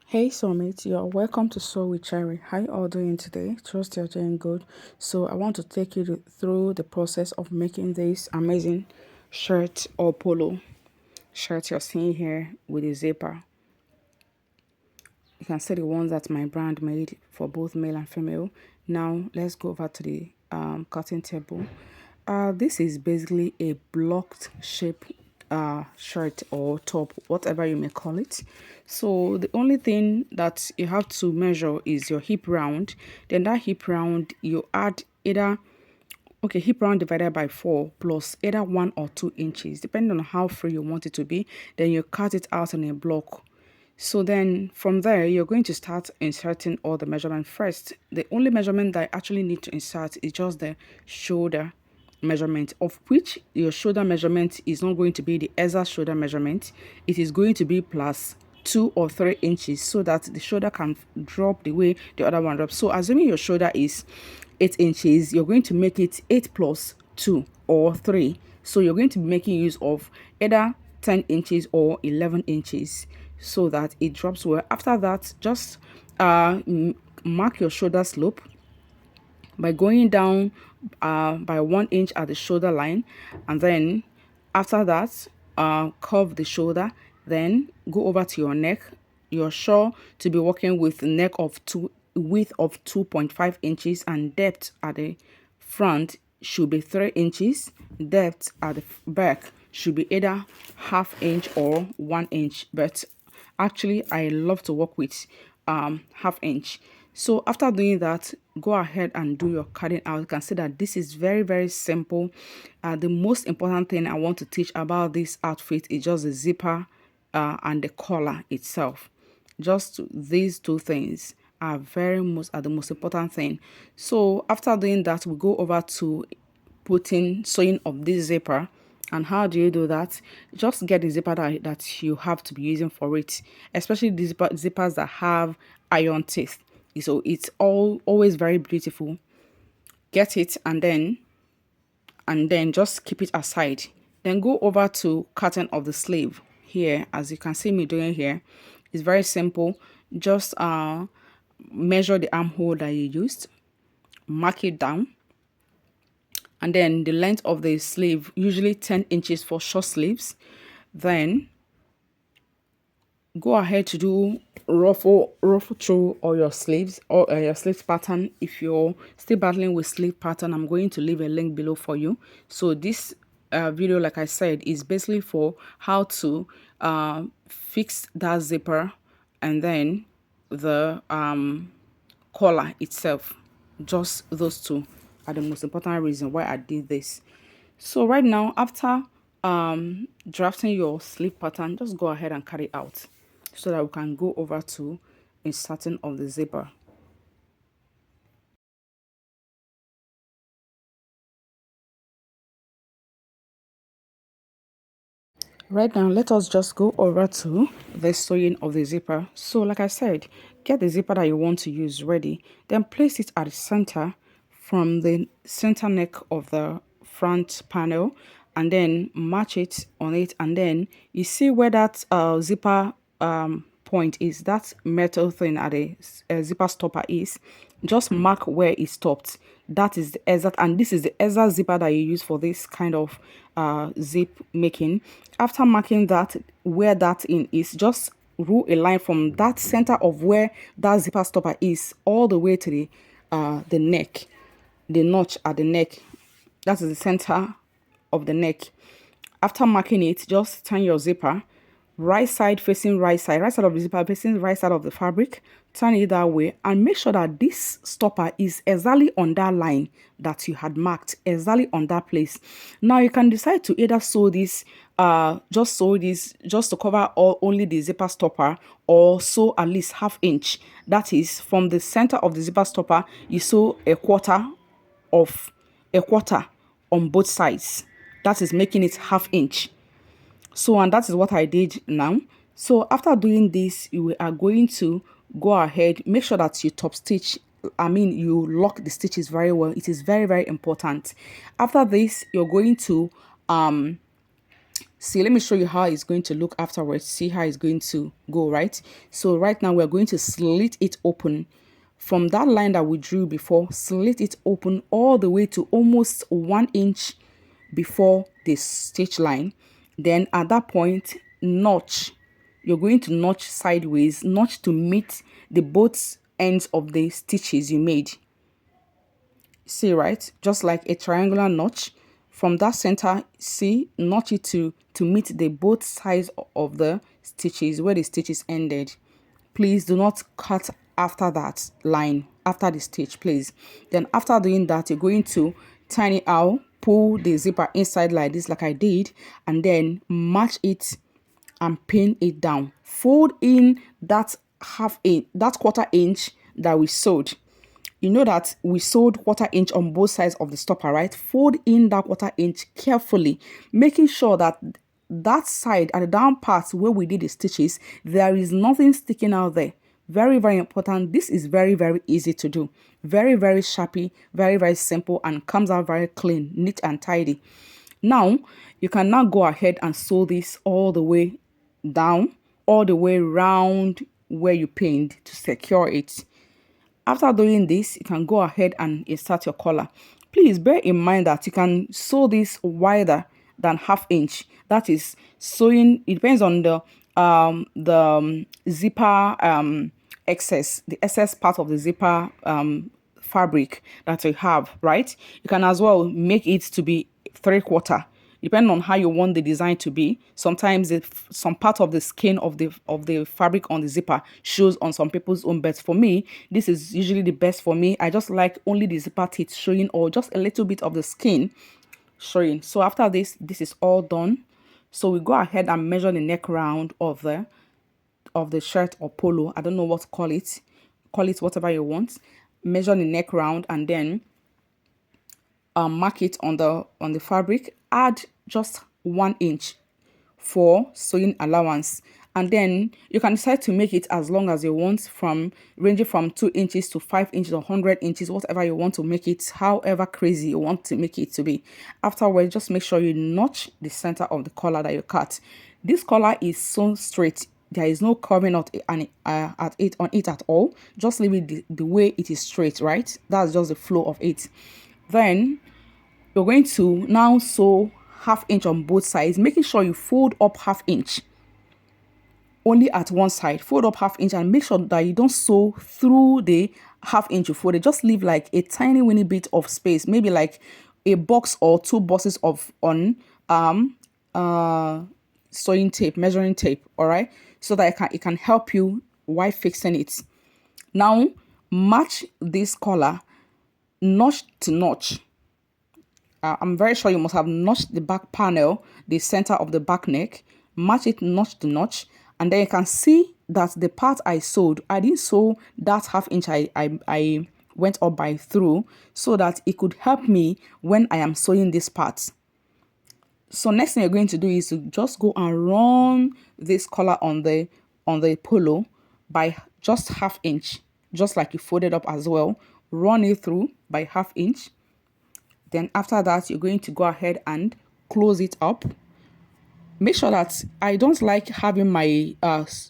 Hey Summit, you're welcome to Sew with Cherry. How you all doing today? Trust you're doing good. So I want to take you through the process of making this amazing shirt or polo shirt you're seeing here with a zipper. You can see the ones that my brand made for both male and female. Now let's go over to the cutting table. This is basically a blocked shape shirt or top, whatever you may call it. So the only thing that you have to measure is your hip round. Then that hip round, you add either hip round divided by 4 plus either 1 or 2 inches, depending on how free you want it to be. Then you cut it out in a block. So then from there, you're going to start inserting all the measurement first. The only measurement that I actually need to insert is just the shoulder measurement, of which your shoulder measurement is not going to be the exact shoulder measurement. It is going to be plus 2 or 3 inches so that the shoulder can drop the way the other one drops. So assuming your shoulder is 8 inches, you're going to make it 8 plus 2 or 3. So you're going to be making use of either 10 inches or 11 inches so that it drops well. After that, just mark your shoulder slope by going down by 1 inch at the shoulder line, and then after that curve the shoulder, then go over to your neck. You're sure to be working with neck of width of 2.5 inches, and depth at the front should be 3 inches. Depth at the back should be either half inch or 1 inch, but actually I love to work with half inch. So after doing that, go ahead and do your cutting out. You can see that this is very simple. The most important thing I want to teach about this outfit is just the zipper and the collar itself. Just these two things are the most important thing. So after doing that, we go over to sewing of this zipper. And how do you do that? Just get the zipper that you have to be using for it, especially the zippers that have iron teeth. So it's always very beautiful. Get it and then just keep it aside. Then go over to cutting of the sleeve. Here, as you can see me doing here, it's very simple. Just measure the armhole that you used, mark it down, and then the length of the sleeve, usually 10 inches for short sleeves. Then go ahead to do ruffle through all your sleeves or your sleeves pattern. If you're still battling with sleeve pattern, I'm going to leave a link below for you. So this video, like I said, is basically for how to fix that zipper and then the collar itself. Just those two are the most important reason why I did this. So right now, after drafting your sleeve pattern, just go ahead and cut it out so that we can go over to inserting of the zipper. Right now, let us just go over to the sewing of the zipper. So like I said, get the zipper that you want to use ready, then place it at the center from the center neck of the front panel, and then match it on it. And then you see where that zipper point is, that metal thing at the zipper stopper is, just mark where it stopped. That is the exact, and this is the exact zipper that you use for this kind of zip making. After marking that where that in is, just rule a line from that center of where that zipper stopper is all the way to the neck, the notch at the neck. That is the center of the neck. After marking it, just turn your zipper right side facing right side of the zipper facing right side of the fabric. Turn it that way and make sure that this stopper is exactly on that line that you had marked, exactly on that place. Now you can decide to either sew this just sew this just to cover only the zipper stopper, or sew at least half inch. That is, from the center of the zipper stopper you sew a quarter on both sides. That is making it half inch. So, and that is what I did now. So after doing this, you are going to go ahead, make sure that you top stitch, you lock the stitches very well. It is very important. After this, you're going to See, let me show you how it's going to look afterwards. See how it's going to go, right? So right now we're going to slit it open. From that line that we drew before, slit it open all the way to almost 1 inch before the stitch line. Then at that point, notch. You're going to notch sideways, notch to meet the both ends of the stitches you made. See, right? Just like a triangular notch. From that center, see, notch it to meet the both sides of the stitches where the stitches ended. Please do not cut after that line, after the stitch, please. Then after doing that, you're going to turn it out, pull the zipper inside like this, like I did, and then match it and pin it down. Fold in that that 1/4 inch that we sewed. You know that we sewed 1/4 inch on both sides of the stopper, right? Fold in that 1/4 inch carefully, making sure that that side at the down part where we did the stitches, there is nothing sticking out there. Very, very important. This is very, very easy to do. Very, very sharpy, very, very simple, and comes out very clean, neat and tidy. Now, you can now go ahead and sew this all the way down, all the way round where you pinned to secure it. After doing this, you can go ahead and insert your collar. Please bear in mind that you can sew this wider than 1/2 inch. That is sewing, it depends on the zipper excess, the excess part of the zipper fabric that you have, right? You can as well make it to be 3/4, depending on how you want the design to be. Sometimes some part of the skin of the fabric on the zipper shows on some people's own, but for me, this is usually the best for me. I just like only the zipper teeth showing, or just a little bit of the skin showing. So after this is all done. So we go ahead and measure the neck round of the shirt or polo. I don't know what to call it. Call it whatever you want. Measure the neck round and then mark it on the fabric. Add just 1 inch for sewing allowance, and then you can decide to make it as long as you want, from ranging from 2 inches to 5 inches or 100 inches, whatever you want to make it, however crazy you want to make it to be. Afterwards, just make sure you notch the center of the collar that you cut. This collar is sewn straight. There is no curving at it at all. Just leave it the way it is straight, right? That's just the flow of it. Then you're going to now sew 1/2 inch on both sides, making sure you fold up 1/2 inch only at one side. Fold up 1/2 inch and make sure that you don't sew through the 1/2 inch you folded. Just leave like a tiny weeny bit of space, maybe like a box or 2 boxes of sewing tape, measuring tape, all right, so that it can help you while fixing it. Now match this collar notch to notch. I'm very sure you must have notched the back panel, the center of the back neck, match it notch to notch, and then you can see that the part I sewed, I didn't sew that 1/2 inch I went up by through, so that it could help me when I am sewing this part. So next thing you're going to do is to just go and run this collar on the polo by just 1/2 inch, just like you folded up as well. Run it through by 1/2 inch. Then after that, you're going to go ahead and close it up. Make sure that I don't like having my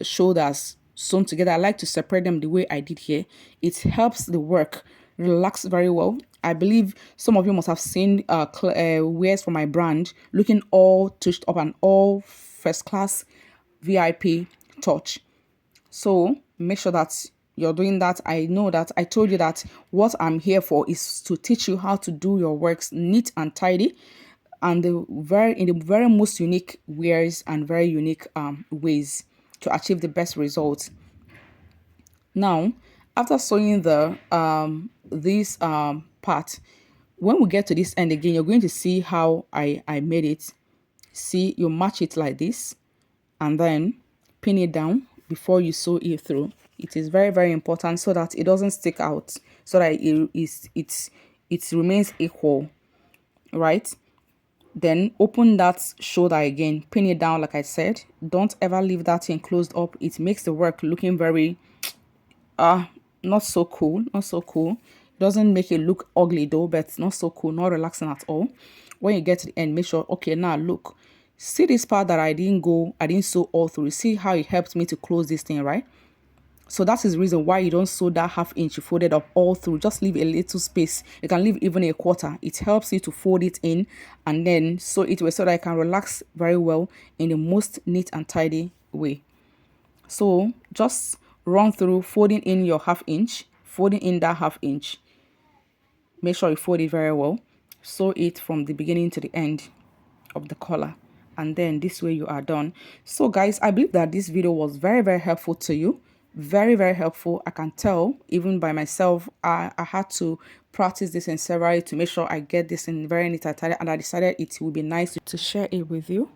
shoulders sewn together. I like to separate them the way I did here. It helps the work relax very well. I believe some of you must have seen wears from my brand looking all touched up and all first class VIP touch. So make sure that you're doing that. I know that I told you that what I'm here for is to teach you how to do your works neat and tidy, and in the very most unique wears and very unique ways to achieve the best results. Now, after sewing the this part, when we get to this end again, you're going to see how I made it. See, you match it like this and then pin it down before you sew it through. It is very, very important so that it doesn't stick out, so that it remains equal, right? Then open that shoulder again, pin it down like I said. Don't ever leave that thing closed up. It makes the work looking very not so cool, not so cool. It doesn't make it look ugly though, but not so cool, not relaxing at all. When you get to the end, make sure, okay, now look, See this part that I didn't sew all through. See how it helped me to close this thing, right? So that is the reason why you don't sew that half inch you folded up all through. Just leave a little space. You can leave even a quarter. It helps you to fold it in and then sew it well so that I can relax very well in the most neat and tidy way. So just run through folding in your half inch, folding in that half inch. Make sure you fold it very well. Sew it from the beginning to the end of the collar, and then this way you are done. So guys, I believe that this video was very helpful to you. Very helpful. I can tell even by myself. I had to practice this in several to make sure I get this in very neat and tidy, and I decided it would be nice to share it with you.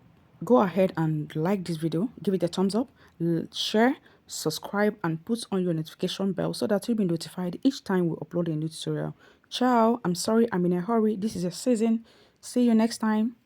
Go ahead and like this video, give it a thumbs up, share, subscribe, and put on your notification bell so that you'll be notified each time we upload a new tutorial. Ciao. I'm sorry I'm in a hurry. This is a season. See you next time.